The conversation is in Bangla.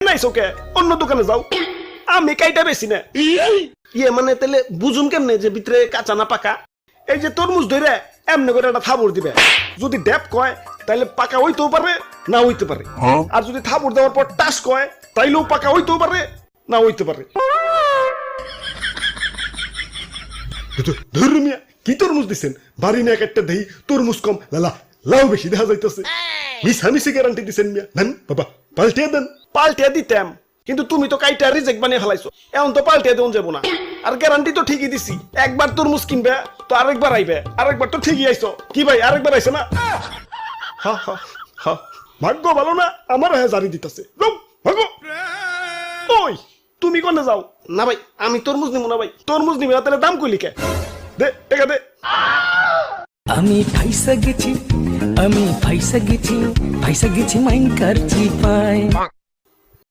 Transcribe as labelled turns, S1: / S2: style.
S1: এখানে আইসো কে? অন্য দোকানে যাও। আমি কাইটা বেশি না। ইয়ে মানে তাহলে বুঝুম কেমনে যে ভিতরে কাঁচা না পাকা? এই যে তরমুজ ধরে এমনি করে একটা থাবড় দিবে। যদি ড্যাপ কয় তাহলে পাকা হইতেও পারে না হইতে পারে, আর যদি থাবড় দেওয়ার পর টাস কয় তাইলেও পাকা হইতেও পারে না হইতে পারে। ধরু মিয়া, কি তরমুজ দিচ্ছেন? বাড়ি না একটা দেই তরমুজ কম, লালা লাউ বেশি দেখা যাইতেছে। মিশামিশি গ্যারান্টি দিচ্ছেন মিয়া। দেন বাবা, পাল্টিয়ে দেন। পাল্টিয়ে দিতাম, কিন্তু তুমি তো কাইটা রিজেক্ট বানিয়ে ফেলাইছো। এখন তো পাল্টিয়ে দেন যাবো না। আর গ্যারান্টি তো ঠিকই দিছি, একবার তরমুজ কিনবে তো আরেকবার আইবে, আরেকবার তো ঠিকই আইছো। কি ভাই, আরেকবার আইছে না? হা হা হা, ভাগ্য ভালো না, আমার হ্যাঁ জারি দিতেছে। ভাগ্য। ওই তুমি কোনে যাও? না ভাই, আমি তরমুজ নিব না ভাই। তরমুজ নিবি না তাহলে দাম কইলি কে? দে টাকা দে।
S2: আমি ফাইসা গেছি, আমি ফাইসা গেছি, ফাইসা গেছি মাইন কার চিপায়।